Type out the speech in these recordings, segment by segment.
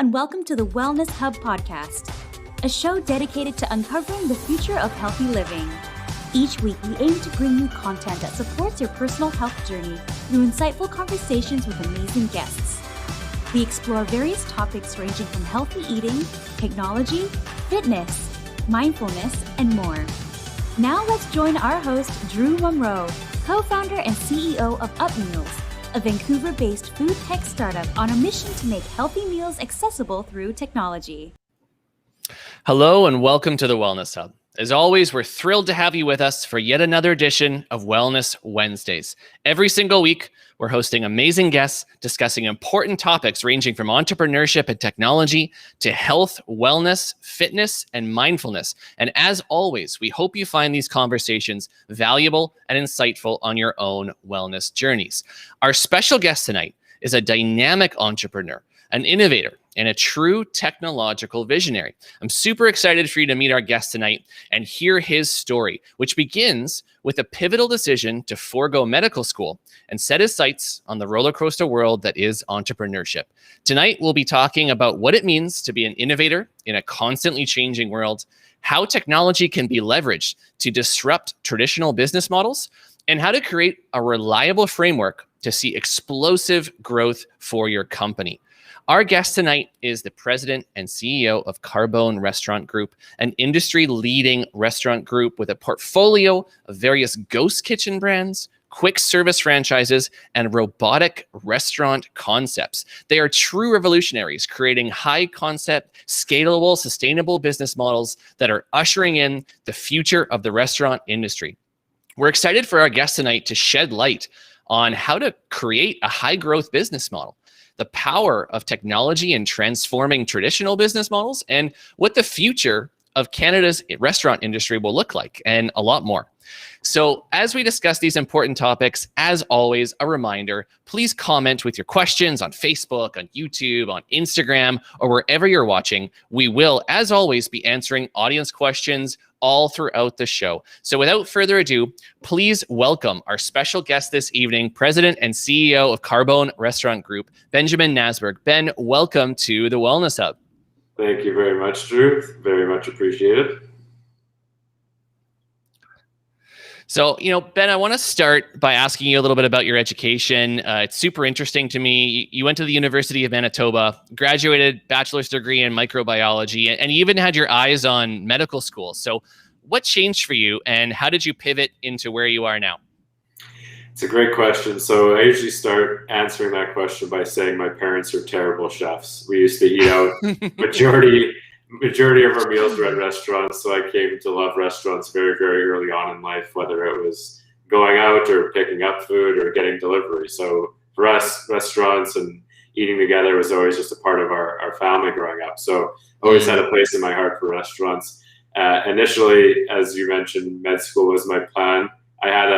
and welcome to the Wellness Hub podcast, a show dedicated to uncovering the future of healthy living. Each week, we aim to bring you content that supports your personal health journey through insightful conversations with amazing guests. We explore various topics ranging from healthy eating, technology, fitness, mindfulness, and more. Now let's join our host, Drew Munro, co-founder and CEO of UpMeals, a Vancouver-based food tech startup on a mission to make healthy meals accessible through technology. Hello and welcome to the Wellness Hub. As always, we're thrilled to have you with us for yet another edition of Wellness Wednesdays. Every single week, we're hosting amazing guests discussing important topics ranging from entrepreneurship and technology to health, wellness, fitness, and mindfulness. And as always, we hope you find these conversations valuable and insightful on your own wellness journeys. Our special guest tonight is a dynamic entrepreneur, an innovator, and a true technological visionary. I'm super excited for you to meet our guest tonight and hear his story, which begins with a pivotal decision to forego medical school and set his sights on the roller coaster world that is entrepreneurship. Tonight, we'll be talking about what it means to be an innovator in a constantly changing world, how technology can be leveraged to disrupt traditional business models, and how to create a reliable framework to see explosive growth for your company. Our guest tonight is the president and CEO of Carbone Restaurant Group, an industry-leading restaurant group with a portfolio of various ghost kitchen brands, quick service franchises, and robotic restaurant concepts. They are true revolutionaries, creating high-concept, scalable, sustainable business models that are ushering in the future of the restaurant industry. We're excited for our guest tonight to shed light on how to create a high-growth business model, the power of technology in transforming traditional business models, and what the future of Canada's restaurant industry will look like, and a lot more. So as we discuss these important topics, as always, a reminder, please comment with your questions on Facebook, on YouTube, on Instagram, or wherever you're watching. We will, as always, be answering audience questions all throughout the show. So without further ado, please welcome our special guest this evening, President and CEO of Carbone Restaurant Group, Benjamin Nasberg. Ben, welcome to the Wellness Hub. Thank you very much, Drew. Very much appreciated. So, Ben, I want to start by asking you a little bit about your education. It's super interesting to me. You went to the University of Manitoba, graduated bachelor's degree in microbiology, and you even had your eyes on medical school. So what changed for you, and how did you pivot into where you are now? It's a great question. So I usually start answering that question by saying my parents are terrible chefs. We used to eat out majority of our meals were at restaurants, so I came to love restaurants very, very early on in life, whether it was going out or picking up food or getting delivery. So for us, restaurants and eating together was always just a part of our family growing up. So always had a place in my heart for restaurants. Initially, as you mentioned, med school was my plan. I had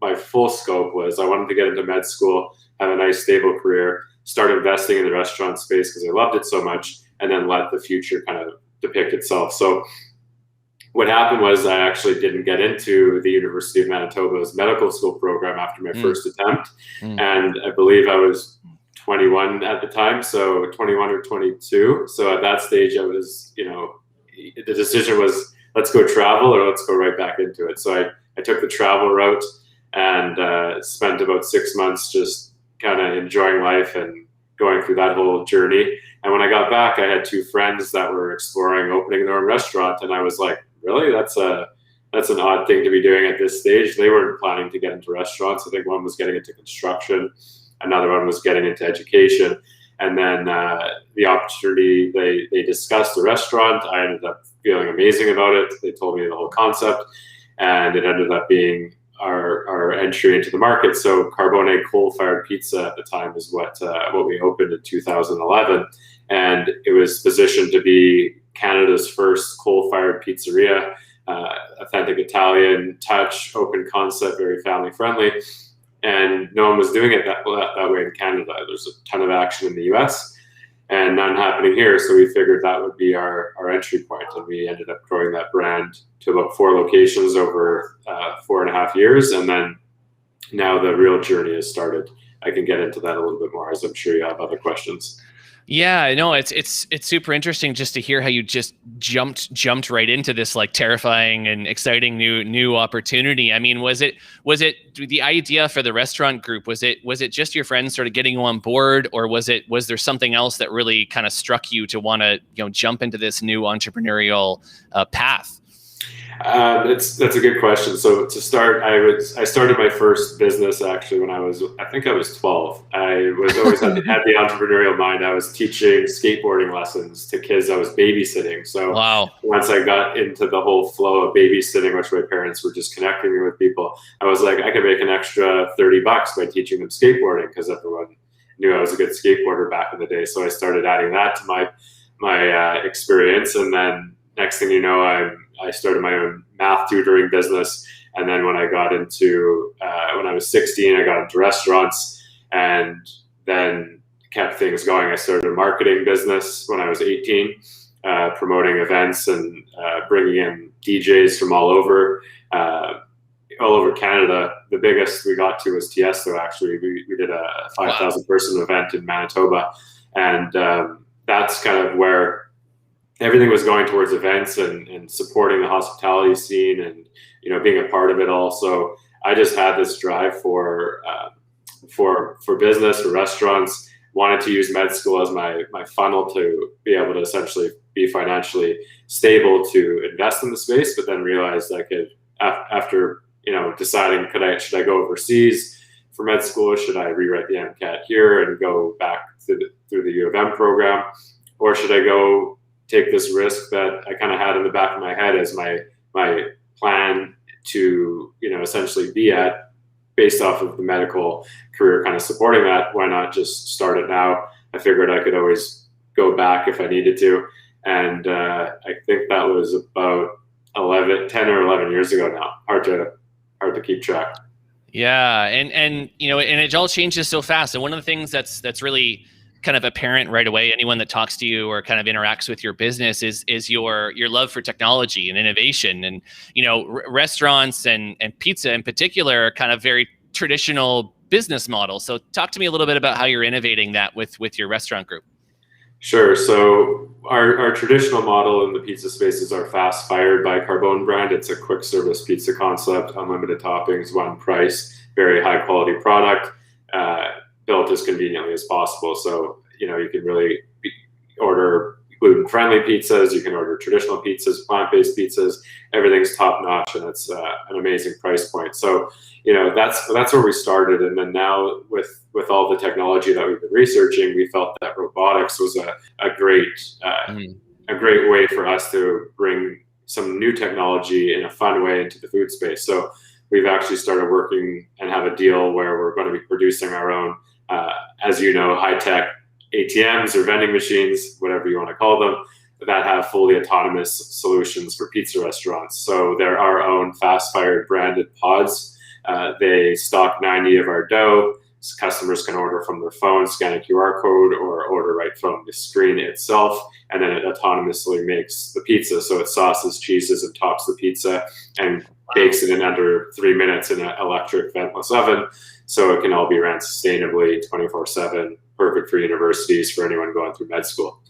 my full scope was I wanted to get into med school, have a nice stable career, start investing in the restaurant space because I loved it so much, and then let the future kind of depict itself. So what happened was I actually didn't get into the University of Manitoba's medical school program after my first attempt. And I believe I was 21 at the time, so 21 or 22. So at that stage, I was, the decision was, let's go travel or let's go right back into it. So I took the travel route and spent about 6 months just kind of enjoying life and going through that whole journey. And when I got back, I had two friends that were exploring opening their own restaurant. And I was like, really? That's an odd thing to be doing at this stage. They weren't planning to get into restaurants. I think one was getting into construction. Another one was getting into education. And then the opportunity, they discussed the restaurant. I ended up feeling amazing about it. They told me the whole concept. And it ended up being our entry into the market. So Carbone coal-fired pizza at the time is what we opened in 2011, and it was positioned to be Canada's first coal-fired pizzeria, authentic Italian touch, open concept, very family-friendly, and no one was doing it that way in Canada. There's a ton of action in the US and none happening here. So we figured that would be our entry point. And we ended up growing that brand to about 4 locations over 4.5 years. And then now the real journey has started. I can get into that a little bit more, as I'm sure you have other questions. Yeah, no, it's super interesting just to hear how you just jumped right into this like terrifying and exciting new opportunity. I mean, was it the idea for the restaurant group? Was it just your friends sort of getting you on board, or was there something else that really kind of struck you to want to jump into this new entrepreneurial path? That's a good question. So to start, I started my first business actually when I was 12. I was always had the entrepreneurial mind. I was teaching skateboarding lessons to kids I was babysitting. So Wow. Once I got into the whole flow of babysitting, which my parents were just connecting me with people, I was like, I could make an extra $30 by teaching them skateboarding because everyone knew I was a good skateboarder back in the day. So I started adding that to my experience, and then next thing you know, I started my own math tutoring business. And then when I got into, when I was 16, I got into restaurants and then kept things going. I started a marketing business when I was 18, promoting events and bringing in DJs from all over Canada. The biggest we got to was Tiesto, actually. We did a 5,000 person event in Manitoba. And that's kind of where everything was going towards events and supporting the hospitality scene and, being a part of it all. So I just had this drive for business, for restaurants, wanted to use med school as my funnel to be able to essentially be financially stable to invest in the space, but then realized I could, after, deciding should I go overseas for med school? Should I rewrite the MCAT here and go back through the U of M program? Or should I go take this risk that I kind of had in the back of my head as my plan to, essentially be at, based off of the medical career kind of supporting that? Why not just start it now? I figured I could always go back if I needed to. And I think that was about 10 or 11 years ago now. Hard to keep track. Yeah. And it all changes so fast. And one of the things that's really kind of apparent right away, anyone that talks to you or kind of interacts with your business is your love for technology and innovation. And restaurants and pizza in particular are kind of very traditional business models. So talk to me a little bit about how you're innovating that with your restaurant group. Sure. So our traditional model in the pizza space is our Fast Fired by Carbone brand. It's a quick service pizza concept, unlimited toppings, one price, very high quality product, built as conveniently as possible. So, you can really order gluten-friendly pizzas, you can order traditional pizzas, plant-based pizzas, everything's top notch, and it's an amazing price point. So, that's where we started. And then now with all the technology that we've been researching, we felt that robotics was a great way for us to bring some new technology in a fun way into the food space. So we've actually started working and have a deal where we're going to be producing our own, as high-tech ATMs or vending machines, whatever you want to call them, that have fully autonomous solutions for pizza restaurants. So they're our own Fast Fired branded pods. They stock 90 of our dough. Customers can order from their phone, scan a QR code, or order right from the screen itself, and then it autonomously makes the pizza. So it sauces, cheeses, and tops the pizza and bakes it in under 3 minutes in an electric ventless oven. So it can all be ran sustainably 24/7, perfect for universities, for anyone going through med school.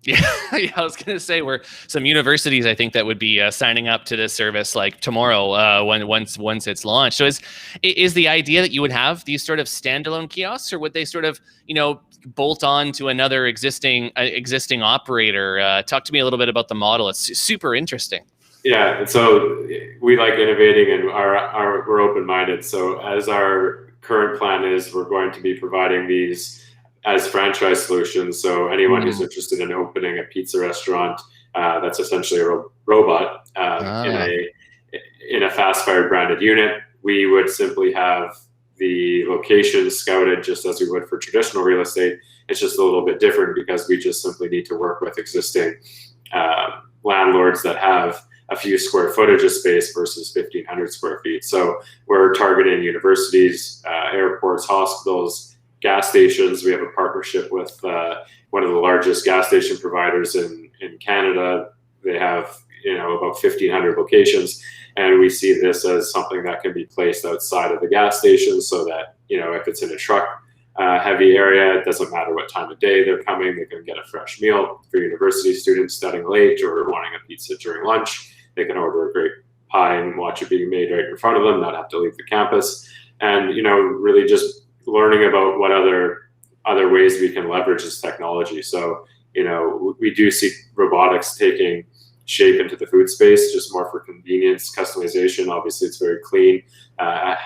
Yeah, I was going to say some universities, I think, that would be signing up to this service like tomorrow once it's launched. So is the idea that you would have these sort of standalone kiosks, or would they sort of bolt on to another existing operator? Talk to me a little bit about the model. It's super interesting. Yeah, and so we like innovating, and we're open-minded. So as our current plan is, we're going to be providing these as franchise solutions. So anyone who's interested in opening a pizza restaurant that's essentially a robot in a Fast Fired branded unit, we would simply have the location scouted just as we would for traditional real estate. It's just a little bit different because we just simply need to work with existing landlords that have a few square footage of space versus 1,500 square feet. So we're targeting universities, airports, hospitals, gas stations. We have a partnership with one of the largest gas station providers in Canada. They have about 1,500 locations, and we see this as something that can be placed outside of the gas station, so that if it's in a truck heavy area. It doesn't matter what time of day they're coming. They can get a fresh meal. For university students studying late or wanting a pizza during lunch, they can order a great pie and watch it being made right in front of them, not have to leave the campus. And, really just learning about what other ways we can leverage this technology. So, we do see robotics taking shape into the food space, just more for convenience, customization. Obviously, it's very clean, a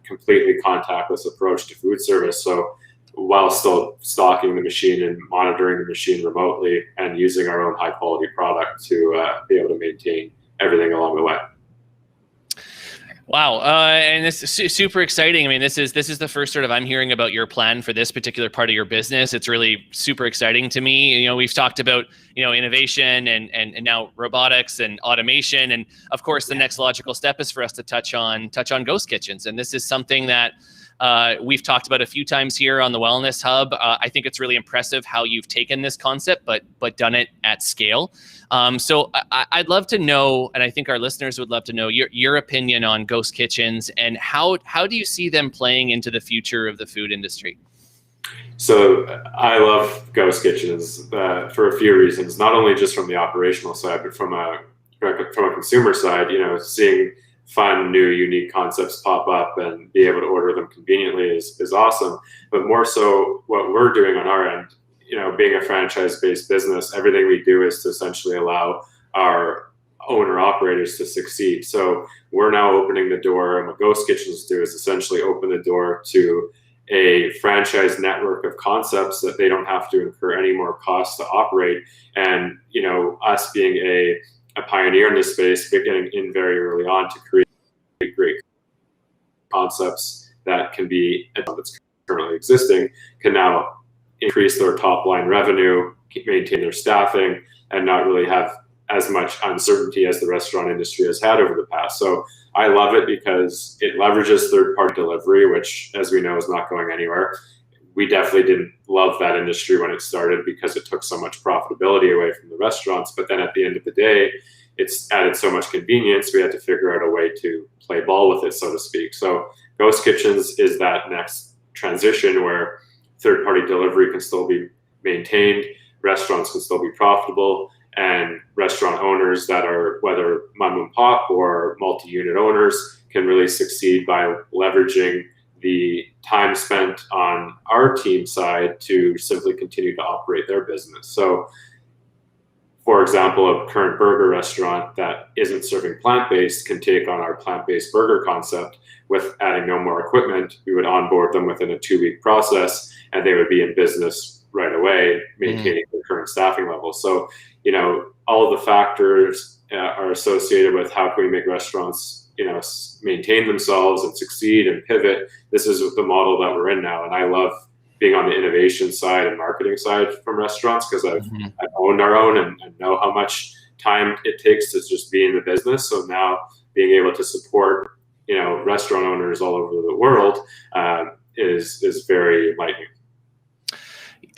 completely contactless approach to food service. So while still stocking the machine and monitoring the machine remotely and using our own high quality product to be able to maintain everything along the way. Wow, and this is super exciting. I mean, this is the first sort of I'm hearing about your plan for this particular part of your business. It's really super exciting to me. We've talked about innovation and now robotics and automation, and of course, the next logical step is for us to touch on ghost kitchens. And this is something that we've talked about a few times here on the Wellness Hub. I think it's really impressive how you've taken this concept, but done it at scale. So I'd love to know, and I think our listeners would love to know your opinion on ghost kitchens and how do you see them playing into the future of the food industry? So I love ghost kitchens for a few reasons, not only just from the operational side, but from a consumer side, seeing fun, new, unique concepts pop up and be able to order them conveniently is awesome. But more so what we're doing on our end, being a franchise-based business, everything we do is to essentially allow our owner-operators to succeed. So we're now opening the door, and what ghost kitchens do is essentially open the door to a franchise network of concepts that they don't have to incur any more costs to operate. And, us being a pioneer in this space, getting in very early on to create great concepts that can be, that's currently existing, can now increase their top line revenue, maintain their staffing, and not really have as much uncertainty as the restaurant industry has had over the past. So I love it because it leverages third-party delivery, which, as we know, is not going anywhere. We definitely didn't love that industry when it started because it took so much profitability away from the restaurants. But then at the end of the day, it's added so much convenience, we had to figure out a way to play ball with it, so to speak. So ghost kitchens is that next transition where third-party delivery can still be maintained, restaurants can still be profitable, and restaurant owners that are, whether mom and pop or multi-unit owners, can really succeed by leveraging the time spent on our team side to simply continue to operate their business. So, for example, a current burger restaurant that isn't serving plant-based can take on our plant-based burger concept with adding no more equipment. We would onboard them within a 2-week process, and they would be in business right away, maintaining their current staffing level. So, all of the factors are associated with how can we make restaurants, maintain themselves and succeed and pivot. This is the model that we're in now. And I love being on the innovation side and marketing side from restaurants because I've owned our own and know how much time it takes to just be in the business. So now being able to support, restaurant owners all over the world is very enlightening.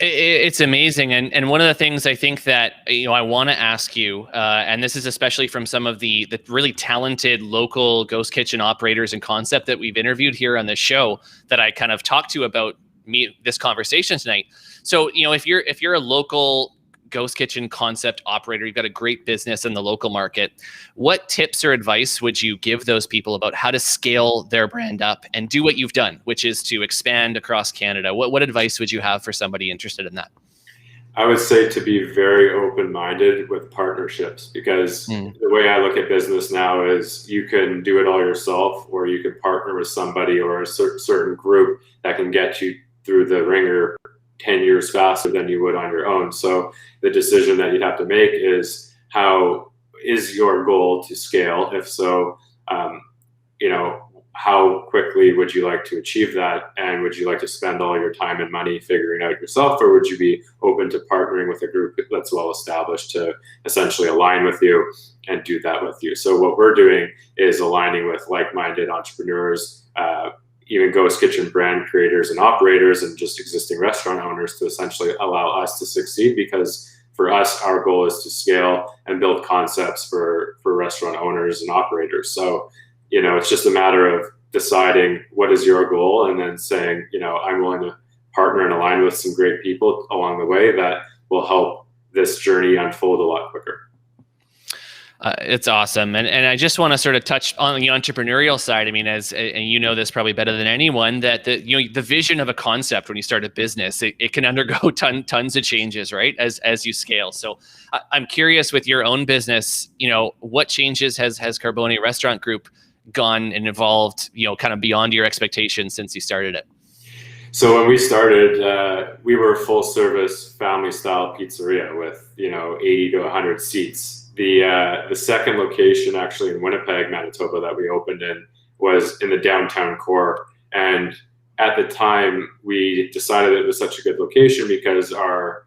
It's amazing. And one of the things I think that, I want to ask you, and this is especially from some of the really talented local ghost kitchen operators and concept that we've interviewed here on this show that I kind of talked to about this conversation tonight. So, if you're a local ghost kitchen concept operator, you've got a great business in the local market, what tips or advice would you give those people about how to scale their brand up and do what you've done, which is to expand across Canada? What advice would you have for somebody interested in that? I would say to be very open-minded with partnerships, because the way I look at business now is you can do it all yourself, or you can partner with somebody or a certain group that can get you through the ringer 10 years faster than you would on your own. So the decision that you'd have to make is, how is your goal to scale? If so, how quickly would you like to achieve that? And would you like to spend all your time and money figuring out yourself? Or would you be open to partnering with a group that's well established to essentially align with you and do that with you? So what we're doing is aligning with like-minded entrepreneurs, even ghost kitchen brand creators and operators, and just existing restaurant owners to essentially allow us to succeed. Because for us, our goal is to scale and build concepts for restaurant owners and operators. So, it's just a matter of deciding what is your goal and then saying, I'm willing to partner and align with some great people along the way that will help this journey unfold a lot quicker. It's awesome. And I just want to sort of touch on the entrepreneurial side. I mean, and you know this probably better than anyone, that the vision of a concept when you start a business, it can undergo tons of changes, right? As you scale. So I'm curious, with your own business, what changes has Carbone Restaurant Group gone and evolved, kind of beyond your expectations since you started it? So when we started, we were a full service family style pizzeria with 80 to 100 seats. The second location, actually in Winnipeg, Manitoba, that we opened in was in the downtown core. And at the time, we decided it was such a good location because our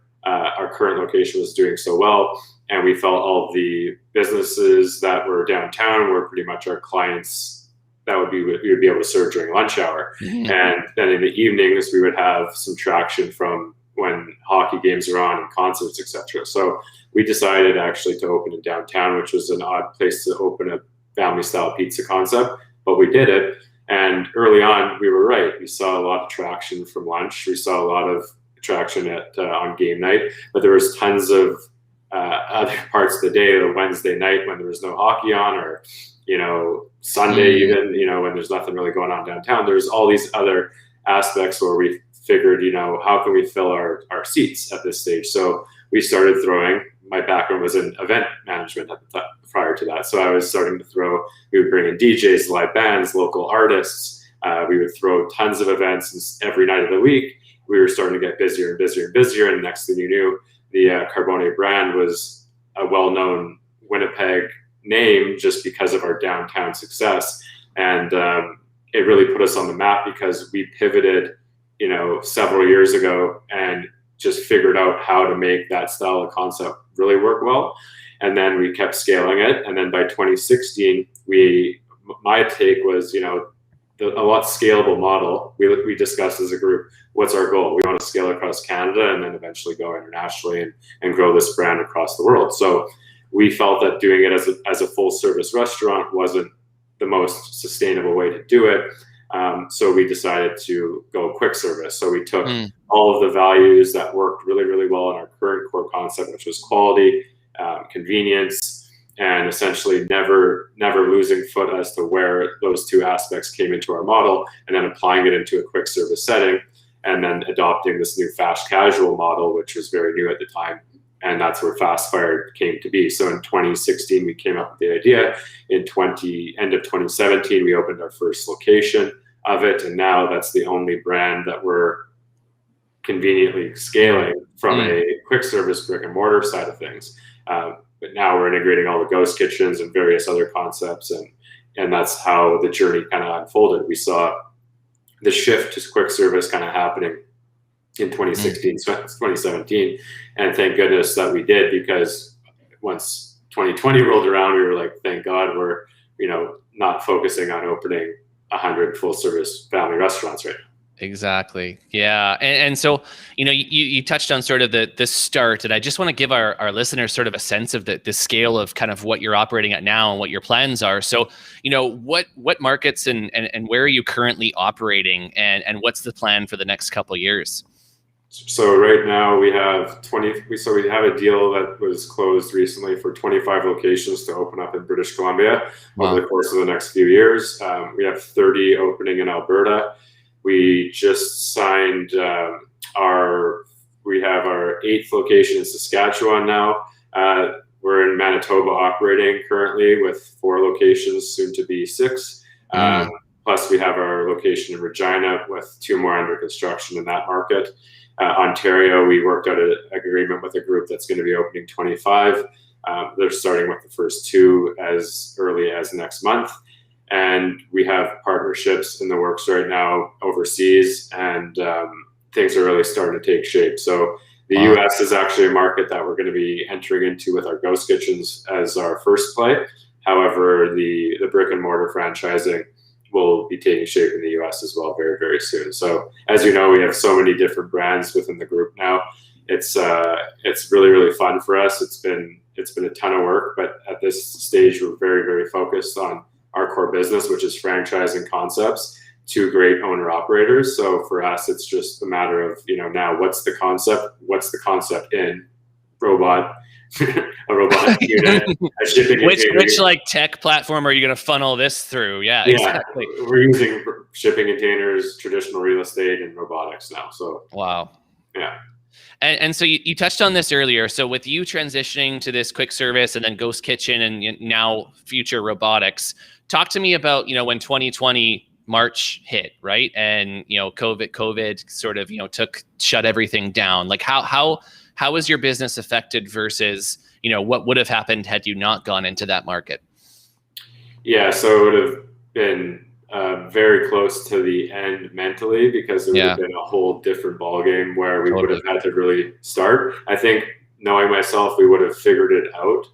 current location was doing so well, and we felt all the businesses that were downtown were pretty much our clients that we would be able to serve during lunch hour. Mm-hmm. And then in the evenings, we would have some traction from when hockey games are on and concerts, etc. So we decided actually to open in downtown, which was an odd place to open a family style pizza concept, but we did it. And early on, we were right. We saw a lot of traction from lunch. We saw a lot of traction on game night, but there was tons of other parts of the day, the Wednesday night when there was no hockey on, or Sunday even, when there's nothing really going on downtown. There's all these other aspects where we figured, how can we fill our seats at this stage? So we started throwing. My background was in event management at the time, prior to that. So I was starting to we would bring in DJs, live bands, local artists. We would throw tons of events every night of the week. We were starting to get busier and busier and busier. And next thing you knew, the Carbone brand was a well-known Winnipeg name just because of our downtown success. And it really put us on the map because we pivoted, several years ago and just figured out how to make that style of concept really work well. And then we kept scaling it. And then by 2016, my take was, a lot scalable model. We discussed as a group, what's our goal? We want to scale across Canada and then eventually go internationally and grow this brand across the world. So we felt that doing it as a full service restaurant wasn't the most sustainable way to do it. So we decided to go quick service. So we took all of the values that worked really, really well in our current core concept, which was quality, convenience, and essentially never losing foot as to where those two aspects came into our model, and then applying it into a quick service setting, and then adopting this new fast casual model, which was very new at the time. And that's where Fast Fired came to be. So in 2016, we came up with the idea. In end of 2017, we opened our first location of it. And now that's the only brand that we're conveniently scaling from a quick service brick and mortar side of things. But now we're integrating all the ghost kitchens and various other concepts. And that's how the journey kind of unfolded. We saw the shift to quick service kind of happening in 2016, 2017. And thank goodness that we did, because once 2020 rolled around, we were like, thank God we're, not focusing on opening 100 full service family restaurants right now. Exactly. Yeah. And so, you touched on sort of the start, and I just want to give our listeners sort of a sense of the scale of kind of what you're operating at now and what your plans are. So, what markets and where are you currently operating, and what's the plan for the next couple of years? So right now we have we have a deal that was closed recently for 25 locations to open up in British Columbia over the course of the next few years. We have 30 opening in Alberta. We just signed we have our 8th location in Saskatchewan now. We're in Manitoba operating currently with 4 locations, soon to be 6. Plus we have our location in Regina with 2 more under construction in that market. Ontario, we worked out an agreement with a group that's going to be opening 25. They're starting with the first 2 as early as next month. And we have partnerships in the works right now overseas, and things are really starting to take shape. So the US is actually a market that we're going to be entering into with our ghost kitchens as our first play. However, the brick and mortar franchising will be taking shape in the US as well very, very soon. So as you know, we have so many different brands within the group now. It's really, really fun for us. It's been a ton of work, but at this stage, we're very, very focused on our core business, which is franchising concepts two great owner operators. So for us, it's just a matter of, now what's the concept in robot, a robotic unit, a shipping container. Which like tech platform are you going to funnel this through? Yeah, exactly. We're using shipping containers, traditional real estate, and robotics now. So wow. Yeah. And so you touched on this earlier. So with you transitioning to this quick service and then ghost kitchen and now future robotics, talk to me about, when 2020 March hit, right? And, COVID sort of, shut everything down. Like how was your business affected versus, what would have happened had you not gone into that market? Yeah. So it would have been very close to the end mentally, because it would have been a whole different ballgame where we would have had to really start. I think, knowing myself, we would have figured it out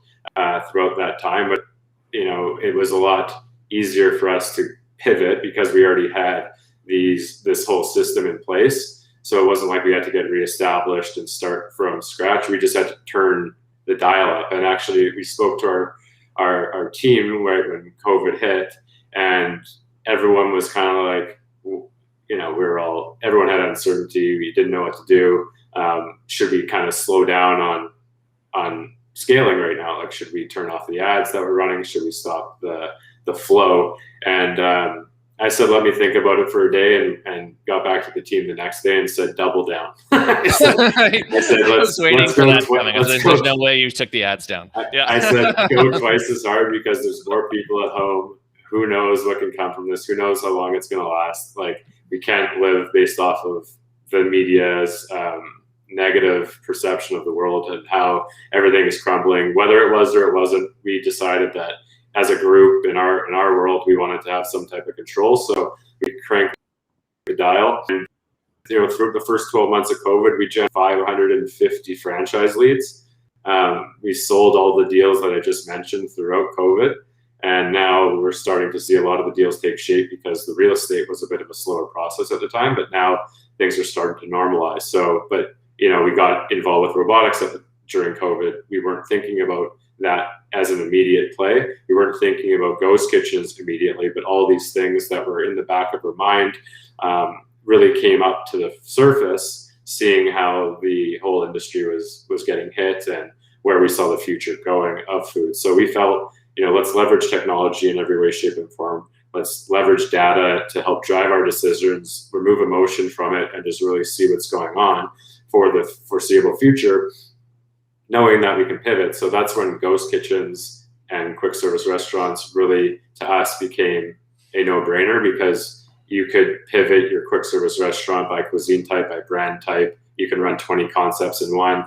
throughout that time, but it was a lot easier for us to pivot because we already had this whole system in place. So it wasn't like we had to get reestablished and start from scratch. We just had to turn the dial up. And actually, we spoke to our team right when COVID hit, and everyone was kind of like, everyone had uncertainty. We didn't know what to do. Should we kind of slow down on scaling right now? Like, should we turn off the ads that we're running? Should we stop the flow? And I said, let me think about it for a day, and got back to the team the next day and said, double down. I said, let's go. There's no way you took the ads down. I said, go twice as hard, because there's more people at home. Who knows what can come from this? Who knows how long it's going to last? Like, we can't live based off of the media's negative perception of the world and how everything is crumbling. Whether it was or it wasn't, we decided that as a group in our world, we wanted to have some type of control. So we cranked the dial. And through the first 12 months of COVID, we generated 550 franchise leads. We sold all the deals that I just mentioned throughout COVID. And now we're starting to see a lot of the deals take shape, because the real estate was a bit of a slower process at the time, but now things are starting to normalize. So, but we got involved with robotics during COVID. We weren't thinking about that as an immediate play. We weren't thinking about ghost kitchens immediately, but all these things that were in the back of our mind really came up to the surface, seeing how the whole industry was getting hit and where we saw the future going of food. So we felt, let's leverage technology in every way, shape, and form. Let's leverage data to help drive our decisions, remove emotion from it, and just really see what's going on for the foreseeable future, knowing that we can pivot. So that's when ghost kitchens and quick service restaurants really, to us, became a no-brainer, because you could pivot your quick service restaurant by cuisine type, by brand type. You can run 20 concepts in one,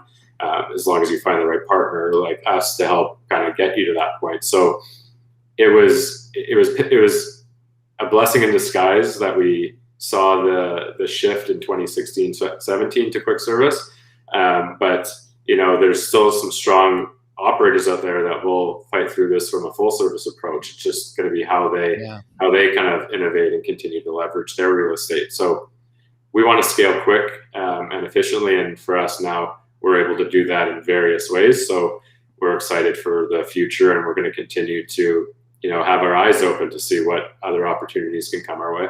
as long as you find the right partner like us to help kind of get you to that point. So it was a blessing in disguise that we saw the shift in 2016-17 to quick service. But there's still some strong operators out there that will fight through this from a full service approach. It's just going to be how they kind of innovate and continue to leverage their real estate. So we want to scale quick and efficiently. And for us now, we're able to do that in various ways. So we're excited for the future, and we're going to continue to, have our eyes open to see what other opportunities can come our way.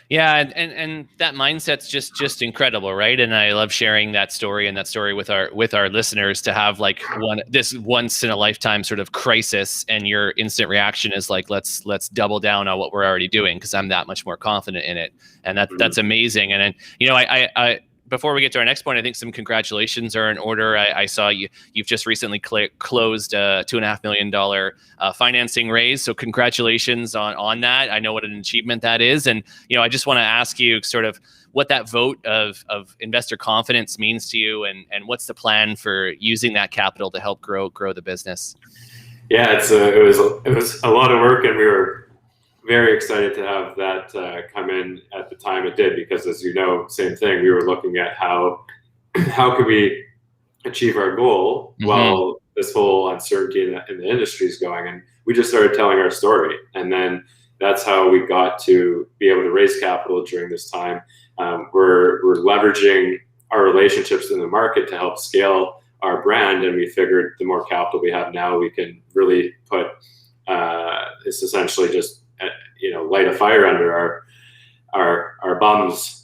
Yeah, and that mindset's just incredible, right? And I love sharing that story with our listeners, to have like this once in a lifetime sort of crisis, and your instant reaction is like, let's double down on what we're already doing, because I'm that much more confident in it, and that's amazing. And then I before we get to our next point, I think some congratulations are in order. I saw you've just recently closed a $2.5 million financing raise. So congratulations on that. I know what an achievement that is. And, I just want to ask you sort of what that vote of investor confidence means to you, and what's the plan for using that capital to help grow the business? Yeah, it was a lot of work, and we were very excited to have that come in at the time it did, because, as you know, same thing, we were looking at how could we achieve our goal while this whole uncertainty in the industry is going. And we just started telling our story, and then that's how we got to be able to raise capital during this time. We're leveraging our relationships in the market to help scale our brand, and we figured the more capital we have now, we can really put it's essentially just light a fire under our bums.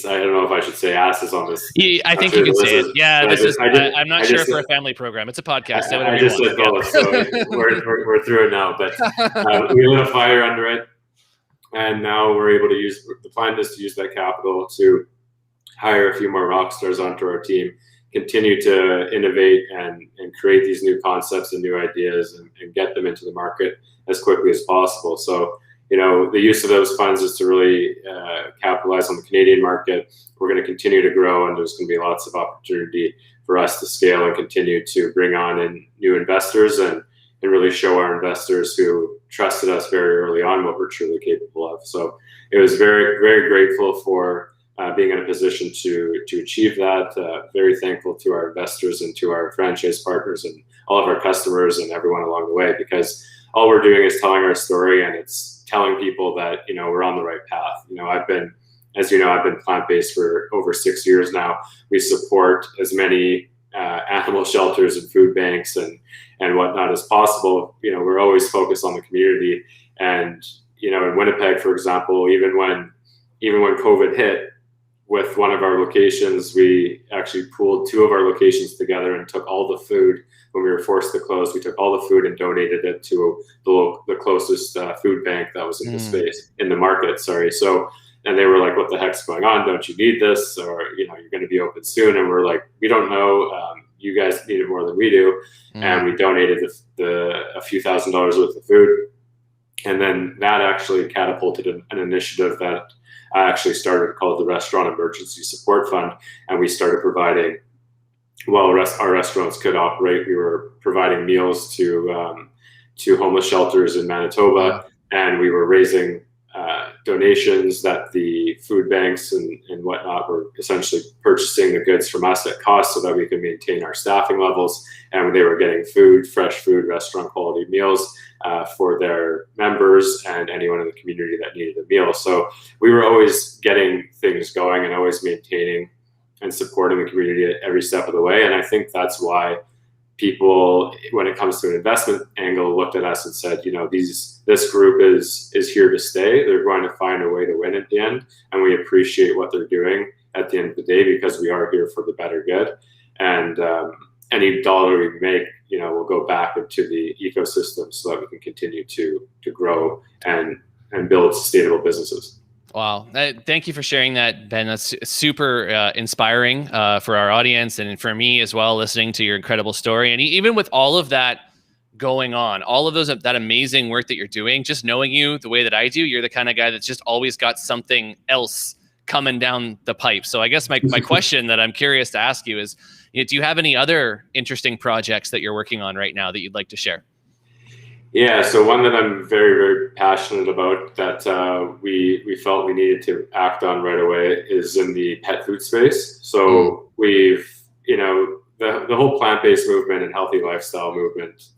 I don't know if I should say asses on this. Yeah, I think you can say it. Yeah, I'm not sure for a family program. It's a podcast. Say whatever you want. I just said both, so we're through it now. But we lit a fire under it, and now we're able to use. The plan is to use that capital to hire a few more rock stars onto our team, continue to innovate and create these new concepts and new ideas, and get them into the market as quickly as possible. So, the use of those funds is to really capitalize on the Canadian market. We're going to continue to grow, and there's going to be lots of opportunity for us to scale and continue to bring on in new investors and really show our investors who trusted us very early on what we're truly capable of. So it was very, very grateful for being in a position to achieve that. Very thankful to our investors and to our franchise partners and all of our customers and everyone along the way, because all we're doing is telling our story, and it's telling people that, we're on the right path. I've been plant-based for over 6 years now. We support as many animal shelters and food banks and whatnot as possible. We're always focused on the community. And, in Winnipeg, for example, even when COVID hit, with one of our locations, we actually pooled 2 of our locations together and took all the food. When we were forced to close, we took all the food and donated it to the closest food bank that was in the market. So, and they were like, "What the heck's going on? Don't you need this? Or, you're going to be open soon." And we're like, "We don't know. You guys need it more than we do." And we donated a few $1,000s worth of food. And then that actually catapulted an initiative that I actually started called the Restaurant Emergency Support Fund. And we started providing, while our restaurants could operate, we were providing meals to homeless shelters in Manitoba. And we were raising donations that the food banks and whatnot were essentially purchasing the goods from us at cost so that we could maintain our staffing levels. And they were getting fresh food, restaurant quality meals for their members and anyone in the community that needed a meal. So we were always getting things going and always maintaining and supporting the community at every step of the way. And I think that's why people, when it comes to an investment angle, looked at us and said, this group is here to stay. They're going to find a way to win at the end. And we appreciate what they're doing at the end of the day, because we are here for the better good. And any dollar we make, will go back into the ecosystem so that we can continue to grow and build sustainable businesses. Wow. Thank you for sharing that, Ben. That's super inspiring for our audience and for me as well, listening to your incredible story. And even with all of that going on, all of that amazing work that you're doing, just knowing you the way that I do, you're the kind of guy that's just always got something else coming down the pipe. So I guess my question that I'm curious to ask you is, do you have any other interesting projects that you're working on right now that you'd like to share? Yeah, so one that I'm very, very passionate about that we felt we needed to act on right away is in the pet food space. So we've, the whole plant-based movement and healthy lifestyle movement,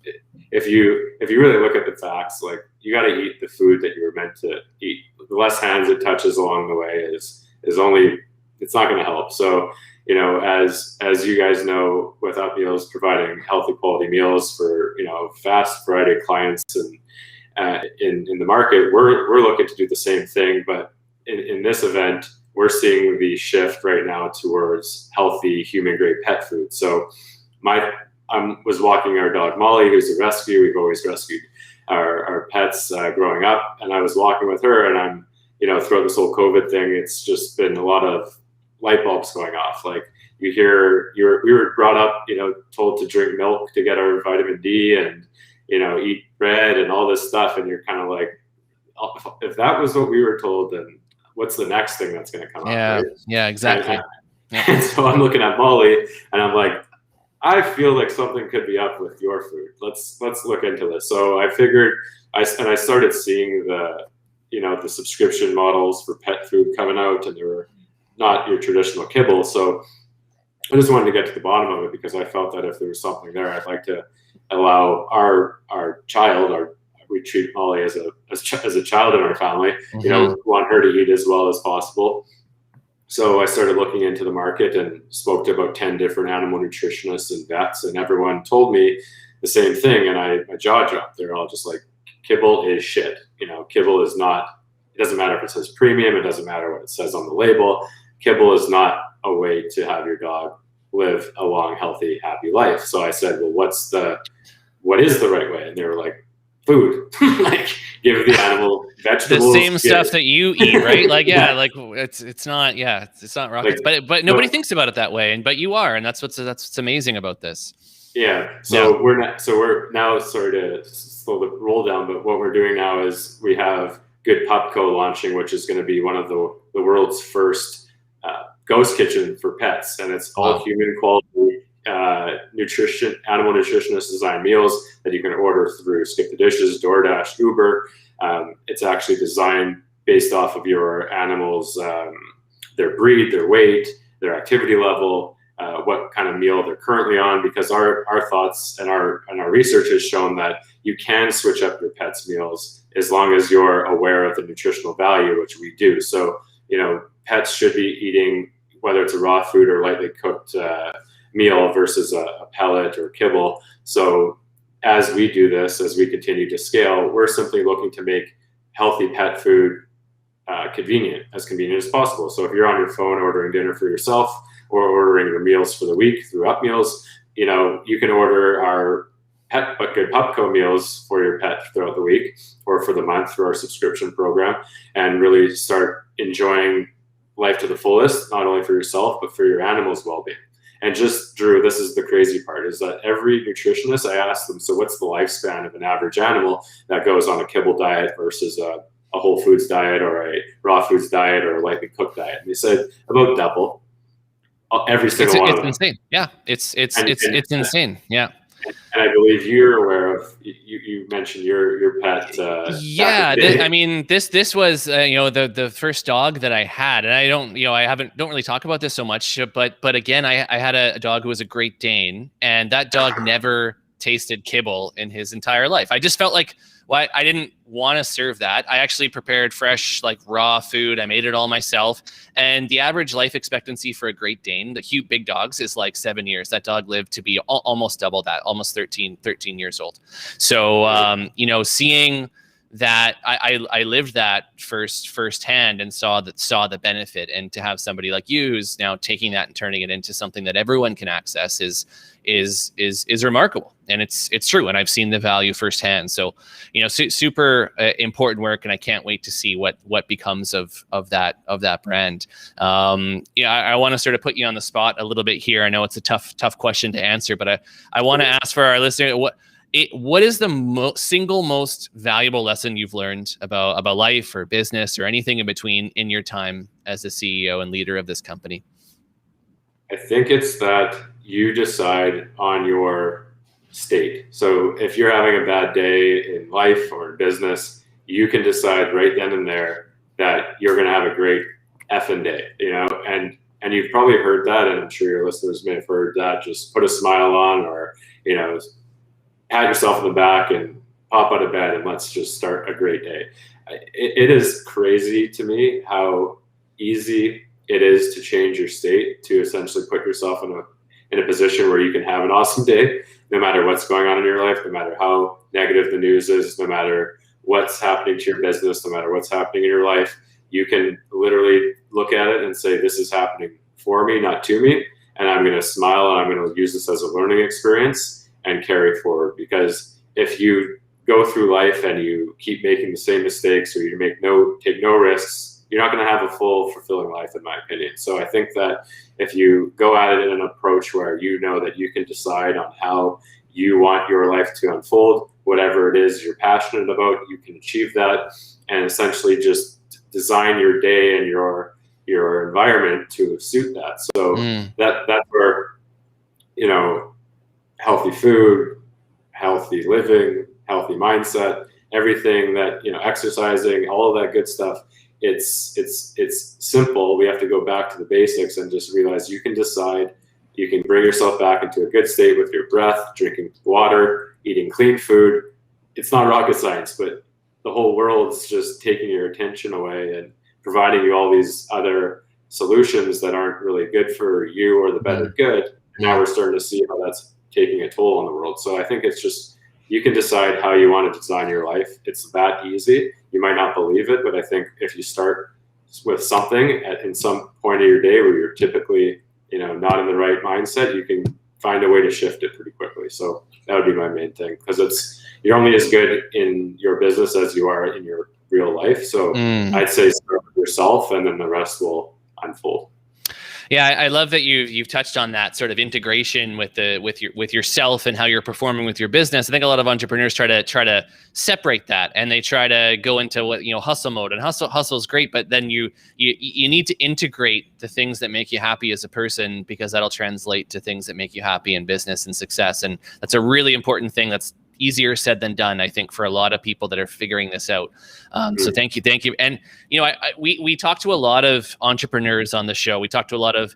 if you really look at the facts, like, you got to eat the food that you were meant to eat. The less hands it touches along the way it's not going to help. So, as you guys know, with UpMeals providing healthy quality meals for, vast variety of clients and in the market, we're looking to do the same thing. But in this event, we're seeing the shift right now towards healthy human grade pet food. So I was walking our dog Molly, who's a rescue. We've always rescued our pets growing up, and I was walking with her, and I'm, throughout this whole COVID thing, it's just been a lot of light bulbs going off. Like, we were brought up, told to drink milk to get our vitamin D and, eat bread and all this stuff. And you're kind of like, if that was what we were told, then what's the next thing that's going to come out? Right? Yeah, exactly. And so I'm looking at Molly and I'm like, I feel like something could be up with your food. Let's look into this. So I figured, I started seeing the subscription models for pet food coming out, and they were not your traditional kibble. So I just wanted to get to the bottom of it, because I felt that if there was something there, I'd like to allow our child, we treat Molly as a child in our family, want her to eat as well as possible. So I started looking into the market and spoke to about 10 different animal nutritionists and vets, and everyone told me the same thing. And my jaw dropped. They're all just like, kibble is shit. Kibble is not It doesn't matter if it says premium. It doesn't matter what it says on the label. Kibble is not a way to have your dog live a long, healthy, happy life. So I said, well, what is the right way? And they were like, food. Like, give the animal vegetables. The same stuff that you eat, right? Like, yeah, like it's not rocket, like, but nobody thinks about it that way, but you are, and that's what's amazing about this. Yeah. So we're now, sorry to slow the roll down, but what we're doing now is we have Good Popco launching, which is going to be one of the world's first ghost kitchen for pets, and it's all human quality nutrition, animal nutritionist designed meals that you can order through Skip the Dishes, DoorDash, Uber. It's actually designed based off of your animal's their breed, their weight, their activity level, what kind of meal they're currently on, because our thoughts and our research has shown that you can switch up your pet's meals as long as you're aware of the nutritional value, which we do. So, pets should be eating, whether it's a raw food or lightly cooked meal versus a pellet or kibble. So as we do this, as we continue to scale, we're simply looking to make healthy pet food convenient as possible. So if you're on your phone ordering dinner for yourself or ordering your meals for the week through UpMeals, you can order our Pet But Good Popco meals for your pet throughout the week or for the month through our subscription program, and really start enjoying life to the fullest, not only for yourself, but for your animal's well-being. And just, Drew, this is the crazy part, is that every nutritionist, I asked them, so what's the lifespan of an average animal that goes on a kibble diet versus a whole foods diet or a raw foods diet or a lightly cooked diet? And they said about double. Every single one of them. It's insane. Yeah, it's insane. Yeah. And I believe you're aware of, you mentioned your pet. Yeah, this was the first dog that I had, and I don't really talk about this so much, but again, I had a dog who was a Great Dane, and that dog never tasted kibble in his entire life. I just felt like, I didn't want to serve that. I actually prepared fresh, like raw food. I made it all myself. And the average life expectancy for a Great Dane, the cute big dogs, is like 7 years. That dog lived to be almost double that, almost 13 years old. So, seeing that, I lived that firsthand and saw the benefit. And to have somebody like you who's now taking that and turning it into something that everyone can access is remarkable. And it's true. And I've seen the value firsthand. So, super important work. And I can't wait to see what becomes of that brand. I want to sort of put you on the spot a little bit here. I know it's a tough question to answer, but I want to ask for our listener, what is the single most valuable lesson you've learned about life or business or anything in between in your time as the CEO and leader of this company? I think it's that you decide on your state. So if you're having a bad day in life or in business, you can decide right then and there that you're going to have a great effing day, and you've probably heard that, and I'm sure your listeners may have heard that. Just put a smile on, or, pat yourself in the back and pop out of bed and let's just start a great day. It is crazy to me how easy it is to change your state, to essentially put yourself in a position where you can have an awesome day, no matter what's going on in your life, no matter how negative the news is, no matter what's happening to your business, no matter what's happening in your life. You can literally look at it and say, this is happening for me, not to me. And I'm going to smile and I'm going to use this as a learning experience and carry forward. Because if you go through life and you keep making the same mistakes, or you take no risks, you're not going to have a full, fulfilling life, in my opinion. So I think that if you go at it in an approach where you know that you can decide on how you want your life to unfold, whatever it is you're passionate about, you can achieve that, and essentially just design your day and your environment to suit that. So that's where, healthy food, healthy living, healthy mindset, everything that, exercising, all of that good stuff. It's simple. We have to go back to the basics and just realize you can decide, you can bring yourself back into a good state with your breath, drinking water, eating clean food. It's not rocket science, but the whole world's just taking your attention away and providing you all these other solutions that aren't really good for you or the better good. And now we're starting to see how that's taking a toll on the world. So I think it's just, you can decide how you want to design your life. It's that easy. you might not believe it, but I think if you start with something in some point of your day where you're typically, not in the right mindset, you can find a way to shift it pretty quickly. So that would be my main thing, because you're only as good in your business as you are in your real life. So I'd say start with yourself, and then the rest will unfold. Yeah, I love that you've touched on that sort of integration with yourself and how you're performing with your business. I think a lot of entrepreneurs try to separate that, and they try to go into what hustle mode, and hustle is great, but then you need to integrate the things that make you happy as a person, because that'll translate to things that make you happy in business and success. And that's a really important thing. That's easier said than done, I think, for a lot of people that are figuring this out. So thank you. And, we talk to a lot of entrepreneurs on the show. We talk to a lot of,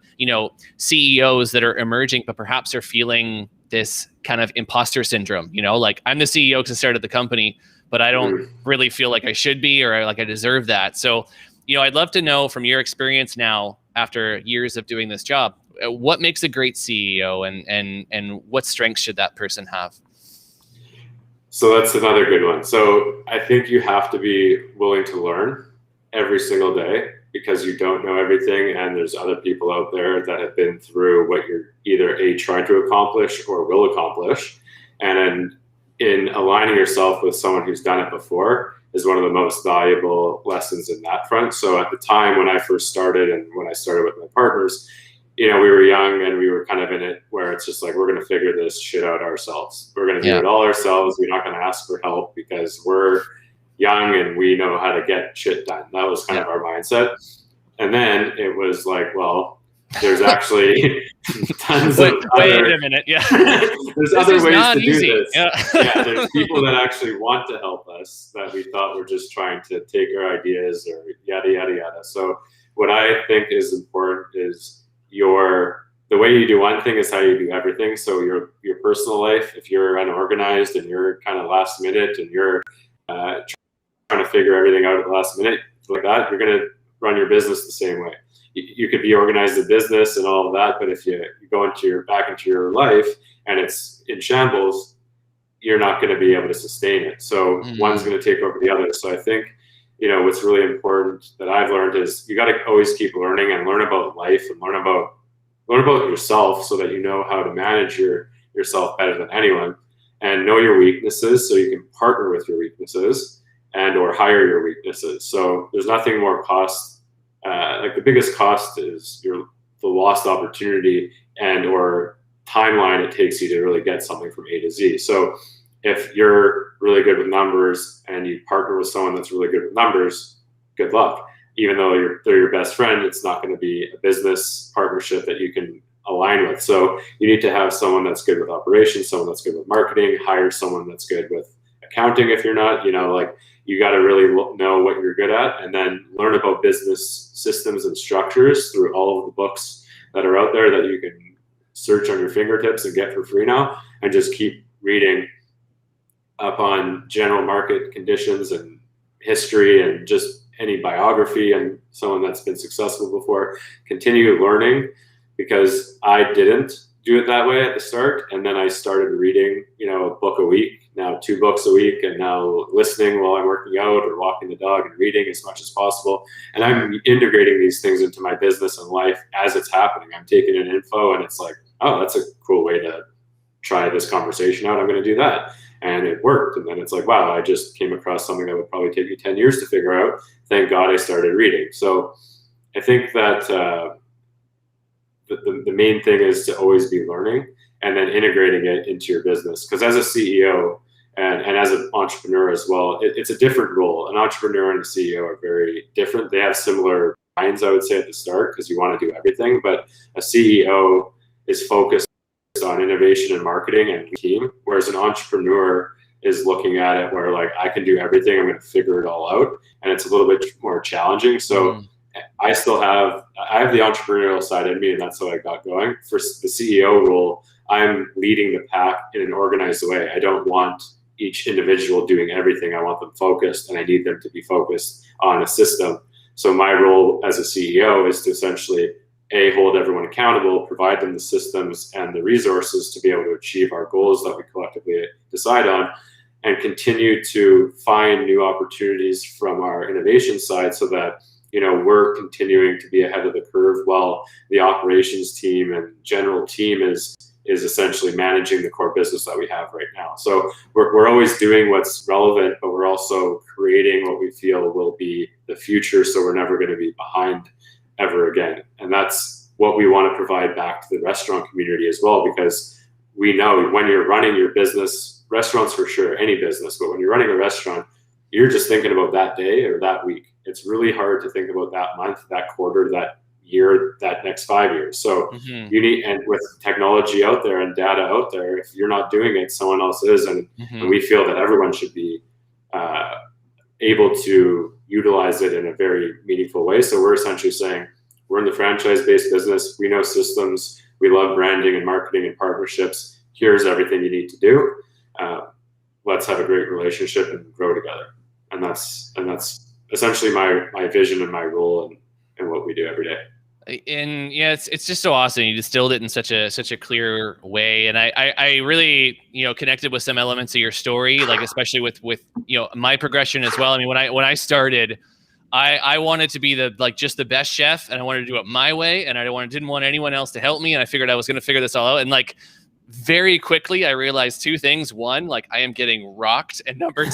CEOs that are emerging, but perhaps are feeling this kind of imposter syndrome, like, I'm the CEO because I started the company, but I don't really feel like I should be, or like I deserve that. So, I'd love to know from your experience now, after years of doing this job, what makes a great CEO, and what strengths should that person have? So that's another good one. So I think you have to be willing to learn every single day, because you don't know everything, and there's other people out there that have been through what you're either trying to accomplish or will accomplish. And in aligning yourself with someone who's done it before is one of the most valuable lessons in that front. So at the time when I first started, and when I started with my partners, we were young, and we were kind of in it where it's just like, we're going to figure this shit out ourselves. We're going to do it all ourselves. We're not going to ask for help, because we're young and we know how to get shit done. That was kind of our mindset. And then it was like, well, there's actually tons of wait a minute. Yeah. There's other ways to do this. Yeah. There's people that actually want to help us, that we thought were just trying to take our ideas or yada, yada, yada. So what I think is important is the way you do one thing is how you do everything. So your personal life, if you're unorganized and you're kind of last minute, and you're trying to figure everything out at the last minute like that, you're going to run your business the same way. You could be organized in business and all of that, but if you go back into your life and it's in shambles, you're not going to be able to sustain it. So one's going to take over the other. So I think, what's really important that I've learned is you got to always keep learning, and learn about life, and learn about yourself, so that you know how to manage yourself better than anyone, and know your weaknesses so you can partner with your weaknesses and or hire your weaknesses. So there's nothing more cost, like the biggest cost is the lost opportunity and or timeline it takes you to really get something from A to Z. So if you're really good with numbers and you partner with someone that's really good with numbers, good luck. Even though they're your best friend, it's not going to be a business partnership that you can align with. So you need to have someone that's good with operations, someone that's good with marketing, hire someone that's good with accounting. If you're not, you got to really know what you're good at, and then learn about business systems and structures through all of the books that are out there that you can search on your fingertips and get for free now, and just keep reading up on general market conditions and history, and just any biography and someone that's been successful before. Continue learning, because I didn't do it that way at the start, and then I started reading, a book a week, now 2 books a week, and now listening while I'm working out or walking the dog, and reading as much as possible. And I'm integrating these things into my business and life as it's happening. I'm taking in info, and it's like, oh, that's a cool way to try this conversation out. I'm going to do that. And it worked. And then it's like, wow, I just came across something that would probably take me 10 years to figure out. Thank God I started reading. So I think that the main thing is to always be learning, and then integrating it into your business. Because as a CEO and as an entrepreneur as well, it's a different role. An entrepreneur and a CEO are very different. They have similar minds, I would say, at the start, because you want to do everything. But a CEO is focused on innovation and marketing and team, whereas an entrepreneur is looking at it where, like, I can do everything, I'm going to figure it all out, and it's a little bit more challenging. So I have the entrepreneurial side in me, and that's how I got going. For the CEO role, I'm leading the pack in an organized way. I don't want each individual doing everything. I want them focused, and I need them to be focused on a system. So my role as a CEO is to essentially hold everyone accountable, provide them the systems and the resources to be able to achieve our goals that we collectively decide on, and continue to find new opportunities from our innovation side so that, we're continuing to be ahead of the curve while the operations team and general team is essentially managing the core business that we have right now. So we're always doing what's relevant, but we're also creating what we feel will be the future. So we're never going to be behind ever again. And that's what we want to provide back to the restaurant community as well, because we know when you're running your business, restaurants for sure, any business, but when you're running a restaurant, you're just thinking about that day or that week. It's really hard to think about that month, that quarter, that year, that next 5 years. So you need, and with technology out there and data out there, if you're not doing it, someone else is. And we feel that everyone should be able to utilize it in a very meaningful way. So we're essentially saying, we're in the franchise-based business. We know systems. We love branding and marketing and partnerships. Here's everything you need to do. Let's have a great relationship and grow together. And that's essentially my vision and my role in what we do every day. And yeah, it's just so awesome. You distilled it in such a clear way, and I really connected with some elements of your story, like especially with my progression as well. I mean, when I started, I wanted to be just the best chef, and I wanted to do it my way, and I didn't want anyone else to help me, and I figured I was going to figure this all out. And very quickly, I realized two things: one, I am getting rocked, and number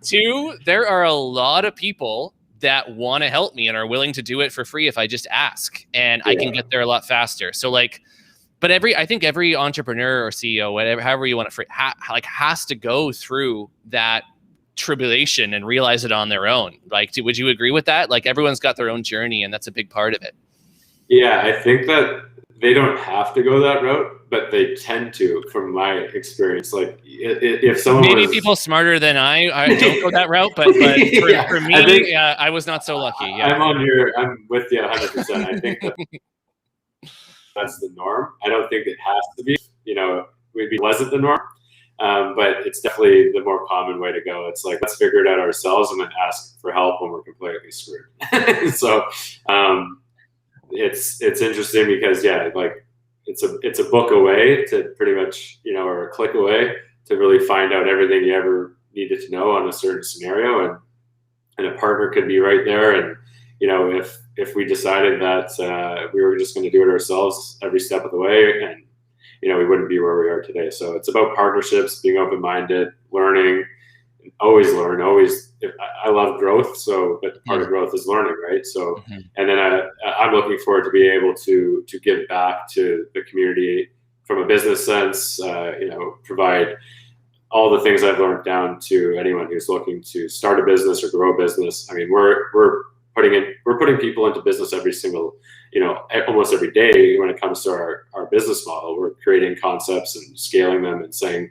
two, there are a lot of people that want to help me and are willing to do it for free if I just ask, and I can get there a lot faster. So but I think every entrepreneur or CEO, whatever, however you want it, has to go through that tribulation and realize it on their own. Would you agree with that? Everyone's got their own journey, and that's a big part of it. Yeah, I think that they don't have to go that route, but they tend to, from my experience. If someone people smarter than I don't go that route, but for me, I was not so lucky. Yeah. I'm with you 100%. I think that's the norm. I don't think it has to be. Maybe wasn't the norm, but it's definitely the more common way to go. It's let's figure it out ourselves and then ask for help when we're completely screwed. So it's interesting because it's a book away to pretty much or a click away to really find out everything you ever needed to know on a certain scenario, and a partner could be right there. And if we decided that we were just going to do it ourselves every step of the way, and we wouldn't be where we are today. So it's about partnerships, being open-minded, learning, always learn, always. I love growth, but part of growth is learning, right? So, and then I'm looking forward to being able to give back to the community from a business sense. Provide all the things I've learned down to anyone who's looking to start a business or grow a business. I mean, we're putting people into business every single, almost every day when it comes to our business model. We're creating concepts and scaling them and saying,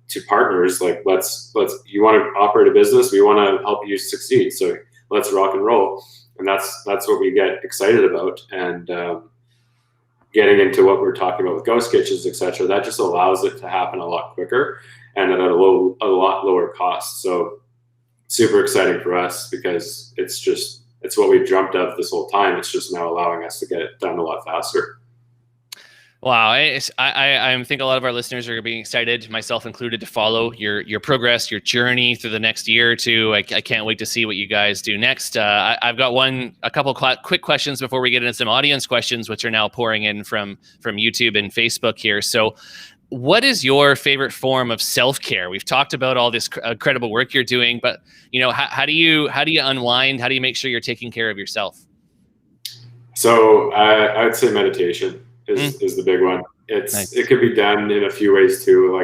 to partners, let's you want to operate a business, we want to help you succeed, so let's rock and roll. And that's what we get excited about. And getting into what we're talking about with ghost kitchens, etc., that just allows it to happen a lot quicker and at a lot lower cost. So super exciting for us, because it's what we've dreamt of this whole time. It's just now allowing us to get it done a lot faster. Wow, I think a lot of our listeners are being excited, myself included, to follow your progress, your journey through the next year or two. I can't wait to see what you guys do next. I've got a couple quick questions before we get into some audience questions, which are now pouring in from YouTube and Facebook here. So, what is your favorite form of self-care? We've talked about all this incredible work you're doing, but how do you unwind? How do you make sure you're taking care of yourself? So I would say meditation is the big one. Nice. It could be done in a few ways too.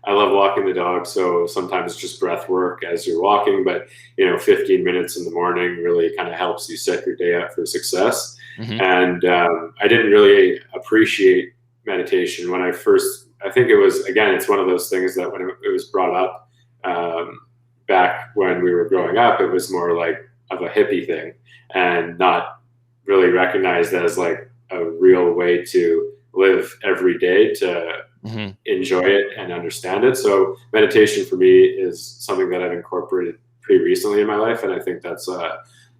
I love walking the dog, so sometimes it's just breath work as you're walking, but 15 minutes in the morning really kind of helps you set your day up for success. And I didn't really appreciate meditation when I think it was, again, it's one of those things that when it was brought up back when we were growing up, it was more of a hippie thing and not really recognized as a real way to live every day to enjoy it and understand it. So meditation for me is something that I've incorporated pretty recently in my life. And I think that's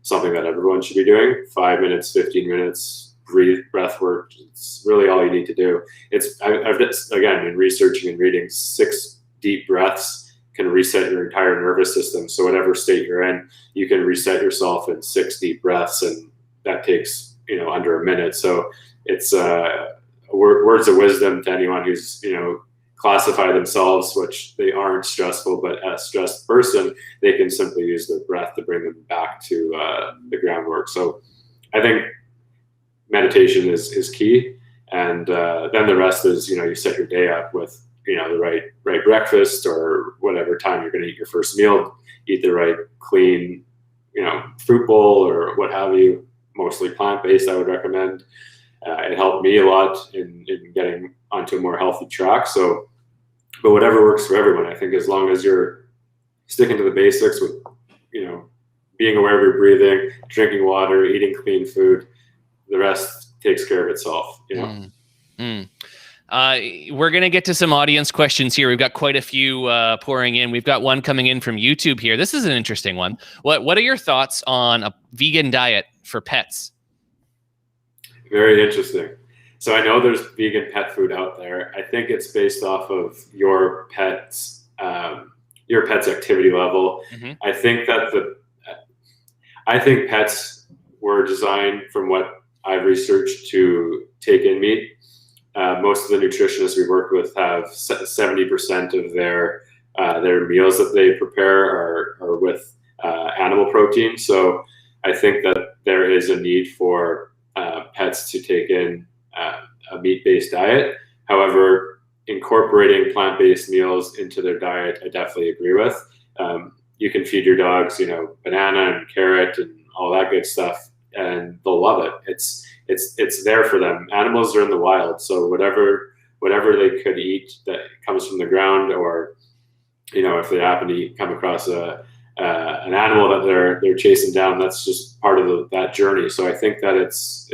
something that everyone should be doing. 5 minutes, 15 minutes, breath work. It's really all you need to do. I've again been researching and reading 6 deep breaths can reset your entire nervous system. So whatever state you're in, you can reset yourself in 6 deep breaths, and that takes, under a minute. So it's words of wisdom to anyone who's, classify themselves, which they aren't stressful, but as a stressed person, they can simply use their breath to bring them back to the groundwork. So I think meditation is key. And then the rest is, you set your day up with, the right breakfast, or whatever time you're going to eat your first meal, eat the right clean, fruit bowl or what have you, mostly plant-based, I would recommend. It helped me a lot in getting onto a more healthy track. So, but whatever works for everyone, I think, as long as you're sticking to the basics with, being aware of your breathing, drinking water, eating clean food, the rest takes care of itself, We're going to get to some audience questions here. We've got quite a few pouring in. We've got one coming in from YouTube here. This is an interesting one. What are your thoughts on a vegan diet for pets? Very interesting. So I know there's vegan pet food out there. I think it's based off of your pet's activity level. Mm-hmm. I think pets were designed, from what I've researched, to take in meat. Most of the nutritionists we work with have 70% of their meals that they prepare are with animal protein. So I think that there is a need for pets to take in a meat-based diet. However, incorporating plant-based meals into their diet, I definitely agree with. You can feed your dogs, banana and carrot and all that good stuff, and they'll love it. It's there for them. Animals are in the wild, so whatever they could eat that comes from the ground, or if they happen to come across an animal that they're chasing down, that's just part of that journey. So I think that it's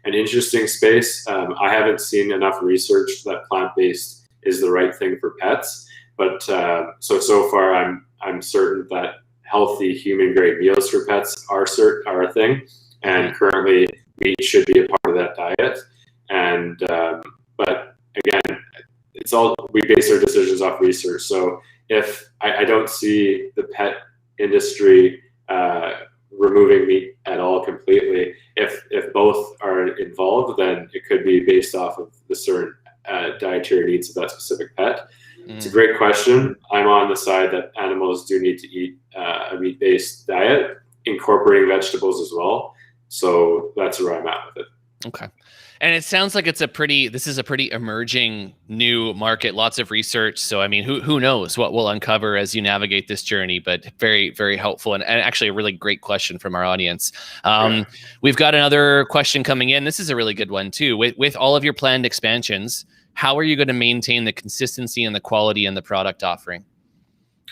an interesting space. I haven't seen enough research that plant-based is the right thing for pets, but so far I'm certain that healthy human-grade meals for pets are a thing, and currently meat should be a part of that diet. And but again, we base our decisions off research. So if I don't see the pet industry removing meat at all completely, if both are involved, then it could be based off of the certain dietary needs of that specific pet. It's a great question. I'm on the side that animals do need to eat a meat-based diet, incorporating vegetables as well. So that's where I'm at with it. Okay. And it sounds like this is a pretty emerging new market, lots of research. So, I mean, who knows what we'll uncover as you navigate this journey, but very, very helpful, and actually a really great question from our audience. We've got another question coming in. This is a really good one too. With all of your planned expansions, how are you going to maintain the consistency and the quality in the product offering?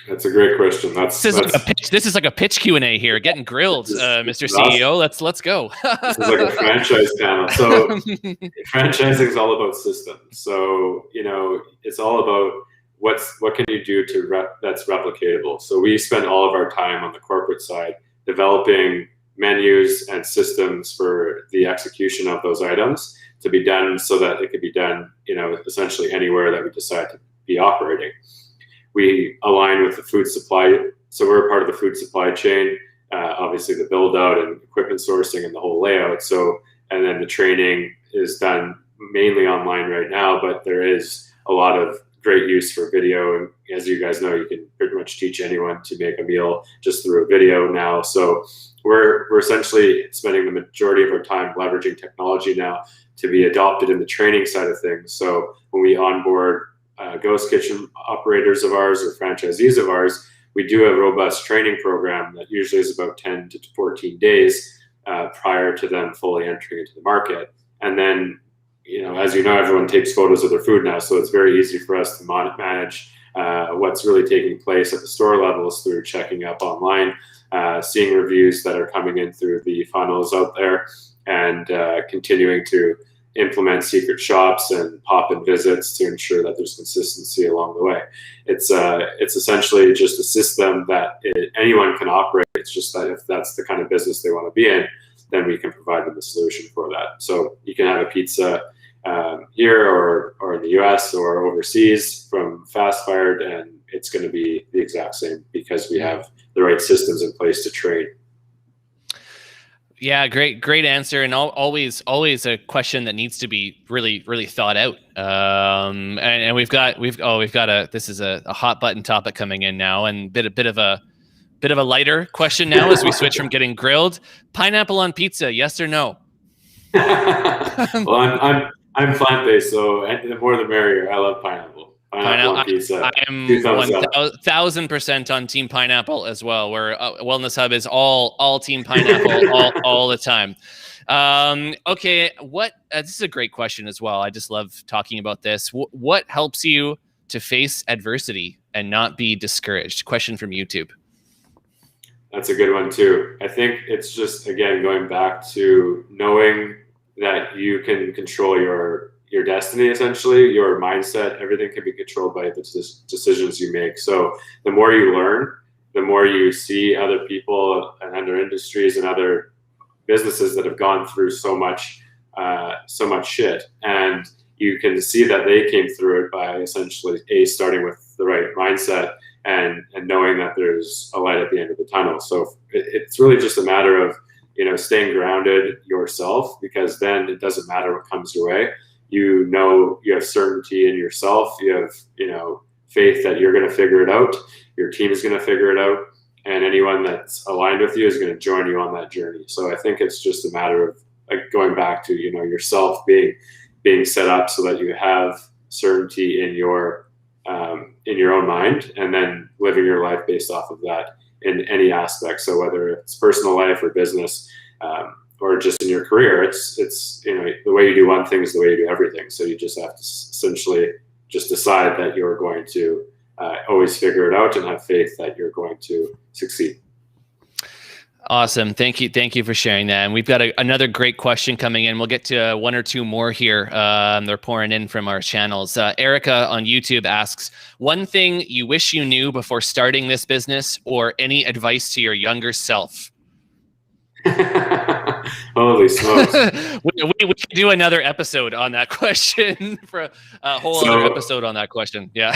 That's a great question. This is like a pitch Q&A here, getting grilled, Mr. CEO. Let's go. This is like a franchise panel. So franchising is all about systems. So it's all about what can you do that's replicatable. So we spend all of our time on the corporate side developing menus and systems for the execution of those items to be done, so that it could be done, essentially anywhere that we decide to be operating. We align with the food supply. So we're a part of the food supply chain, obviously the build out and equipment sourcing and the whole layout. So, and then the training is done mainly online right now, but there is a lot of great use for video. And as you guys know, you can pretty much teach anyone to make a meal just through a video now. So we're essentially spending the majority of our time leveraging technology now to be adopted in the training side of things. So when we onboard ghost kitchen operators of ours or franchisees of ours, we do a robust training program that usually is about 10 to 14 days prior to them fully entering into the market. And then, as you know, everyone takes photos of their food now, so it's very easy for us to manage what's really taking place at the store levels through checking up online, seeing reviews that are coming in through the funnels out there, and continuing to implement secret shops and pop-in visits to ensure that there's consistency along the way. It's essentially just a system that anyone can operate. It's just that if that's the kind of business they want to be in, then we can provide them a solution for that. So you can have a pizza here or in the US or overseas from fast fired, and it's going to be the exact same because we have the right systems in place to train. Yeah, great answer, and always a question that needs to be really thought out. And we've got this is a hot button topic coming in now, and bit of a lighter question now as we switch from getting grilled. Pineapple on pizza, yes or no? Well, I'm plant-based, so the more the merrier. I love pineapple. Pineapple on pizza. I am 1,000% on Team Pineapple as well. Where Wellness Hub is all Team Pineapple all the time. Okay, this is a great question as well. I just love talking about this. What helps you to face adversity and not be discouraged? Question from YouTube. That's a good one too. I think it's just, again, going back to knowing that you can control your destiny, essentially, your mindset. Everything can be controlled by the decisions you make. So the more you learn, the more you see other people and other industries and other businesses that have gone through so much shit, and you can see that they came through it by essentially starting with the right mindset and knowing that there's a light at the end of the tunnel. So it's really just a matter of staying grounded yourself, because then it doesn't matter what comes your way. You have certainty in yourself. You have faith that you're going to figure it out. Your team is going to figure it out, and anyone that's aligned with you is going to join you on that journey. So I think it's just a matter of going back to yourself being set up so that you have certainty in your own mind, and then living your life based off of that in any aspect. So whether it's personal life or business, or just in your career, it's the way you do one thing is the way you do everything. So you just have to essentially just decide that you're going to always figure it out and have faith that you're going to succeed. Awesome. Thank you for sharing that. And we've got another great question coming in. We'll get to one or two more here. They're pouring in from our channels. Erica on YouTube asks, one thing you wish you knew before starting this business, or any advice to your younger self? Holy smokes. we could do another episode on that question for a whole other episode on that question. Yeah.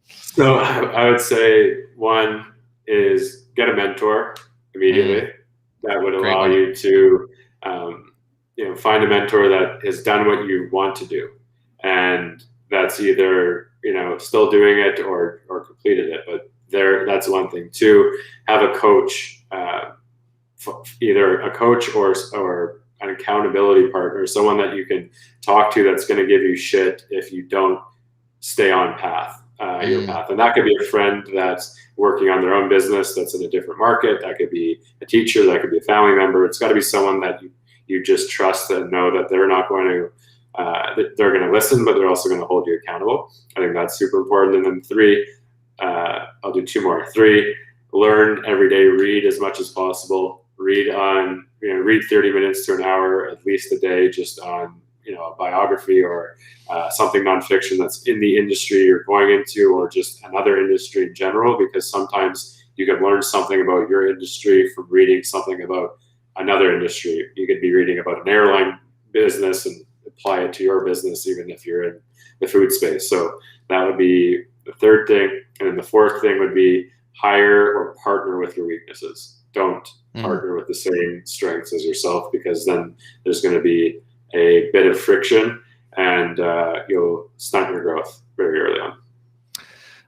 So I would say one is get a mentor immediately. That would allow you to find a mentor that has done what you want to do, and that's either still doing it or completed it. But that's one thing. Two, have a coach, either a coach or an accountability partner, someone that you can talk to that's going to give you shit if you don't stay on your path. And that could be a friend that's working on their own business that's in a different market. That could be a teacher, that could be a family member. It's got to be someone that you just trust and know that they're not going to they're going to listen, but they're also going to hold you accountable. I think that's super important. And then three, I'll do two more. Three, learn every day, read as much as possible. Read 30 minutes to an hour at least a day, just on a biography or something nonfiction that's in the industry you're going into, or just another industry in general, because sometimes you can learn something about your industry from reading something about another industry. You could be reading about an airline business and apply it to your business, even if you're in the food space. So that would be the third thing. And then the fourth thing would be hire or partner with your weaknesses. Don't partner with the same strengths as yourself, because then there's going to be a bit of friction, and you'll stunt your growth very early on.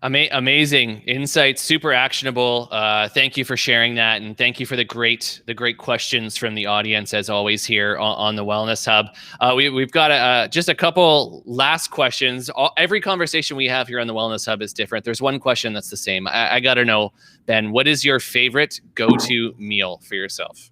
Amazing insights, super actionable. Thank you for sharing that, and thank you for the great questions from the audience, as always, here on the Wellness Hub. We've got just a couple last questions. Every conversation we have here on the Wellness Hub is different. There's one question that's the same. I got to know, Ben, what is your favorite go-to meal for yourself?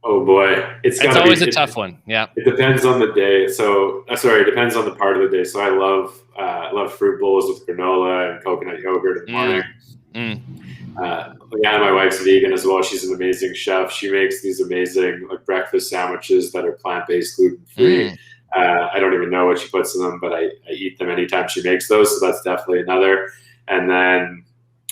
Oh boy, it's always a tough one. Yeah, it depends on the day. So it depends on the part of the day. So I love fruit bowls with granola and coconut yogurt in the morning. My wife's vegan as well. She's an amazing chef. She makes these amazing breakfast sandwiches that are plant-based, gluten-free. I don't even know what she puts in them, but I eat them anytime she makes those. So that's definitely another. And then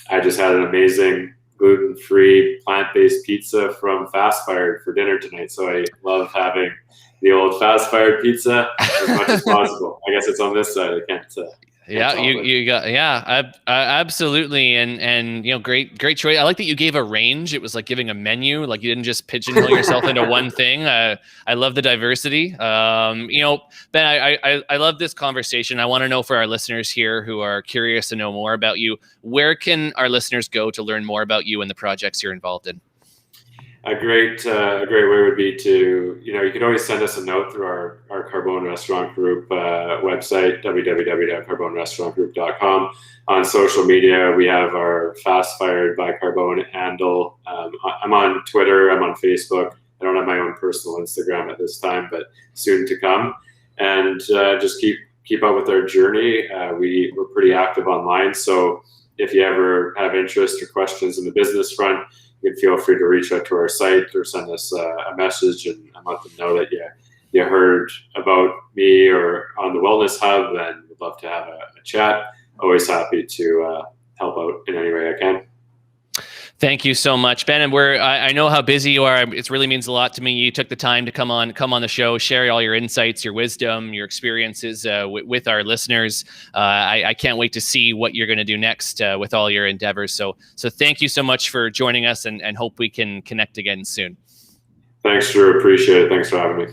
I just had an amazing gluten-free, plant-based pizza from Fast Fired for dinner tonight. So I love having the old Fast Fired pizza as much as possible. I guess it's on this side. I can't. Yeah, you got absolutely, and great choice. I like that you gave a range. It was like giving a menu. Like you didn't just pigeonhole yourself into one thing. I love the diversity. Ben, I love this conversation. I want to know for our listeners here who are curious to know more about you, where can our listeners go to learn more about you and the projects you're involved in? A great way would be to, you can always send us a note through our Carbone Restaurant Group website, www.carbonerestaurantgroup.com. On social media, we have our Fast Fired by Carbone handle. I'm on Twitter, I'm on Facebook. I don't have my own personal Instagram at this time, but soon to come. And just keep up with our journey. We're pretty active online, so if you ever have interest or questions in the business front, you can feel free to reach out to our site or send us a message and let them know that you heard about me or on the Wellness Hub, and would love to have a chat. Always happy to help out in any way I can. Thank you so much, Ben. And I know how busy you are. It really means a lot to me. You took the time to come on the show, share all your insights, your wisdom, your experiences with our listeners. I can't wait to see what you're going to do next with all your endeavors. So thank you so much for joining us, and hope we can connect again soon. Thanks, Drew. Appreciate it. Thanks for having me.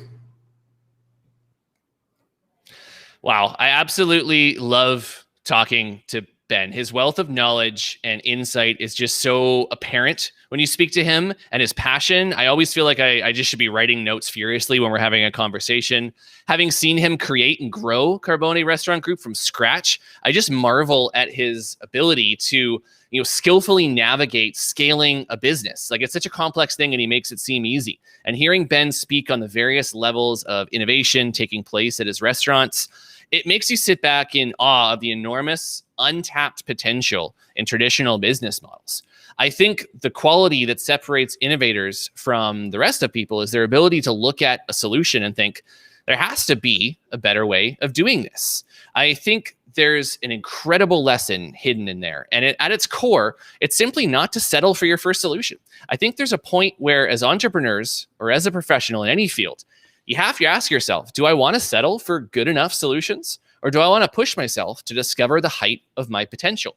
Wow. I absolutely love talking to Ben. His wealth of knowledge and insight is just so apparent when you speak to him, and his passion. I always feel like I just should be writing notes furiously when we're having a conversation. Having seen him create and grow Carbone Restaurant Group from scratch, I just marvel at his ability to skillfully navigate scaling a business. Like, it's such a complex thing, and he makes it seem easy. And hearing Ben speak on the various levels of innovation taking place at his restaurants, it makes you sit back in awe of the enormous untapped potential in traditional business models. I think the quality that separates innovators from the rest of people is their ability to look at a solution and think, there has to be a better way of doing this. I think there's an incredible lesson hidden in there. And at its core, it's simply not to settle for your first solution. I think there's a point where, as entrepreneurs or as a professional in any field, you have to ask yourself, do I want to settle for good enough solutions? Or do I want to push myself to discover the height of my potential?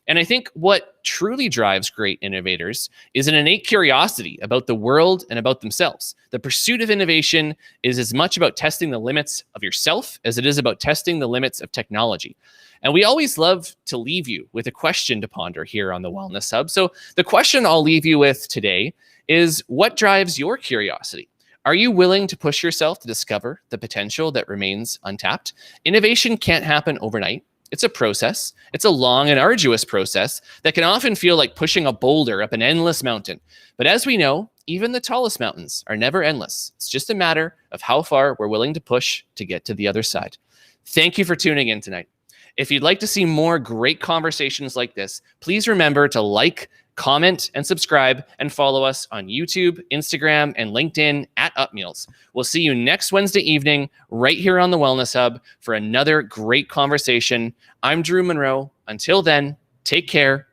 And I think what truly drives great innovators is an innate curiosity about the world and about themselves. The pursuit of innovation is as much about testing the limits of yourself as it is about testing the limits of technology. And we always love to leave you with a question to ponder here on the Wellness Hub. So the question I'll leave you with today is, what drives your curiosity? Are you willing to push yourself to discover the potential that remains untapped? Innovation can't happen overnight. It's a process. It's a long and arduous process that can often feel like pushing a boulder up an endless mountain. But as we know, even the tallest mountains are never endless. It's just a matter of how far we're willing to push to get to the other side. Thank you for tuning in tonight. If you'd like to see more great conversations like this, please remember to like, comment, and subscribe, and follow us on YouTube, Instagram, and LinkedIn at UpMeals. We'll see you next Wednesday evening right here on the Wellness Hub for another great conversation. I'm Drew Munro. Until then, take care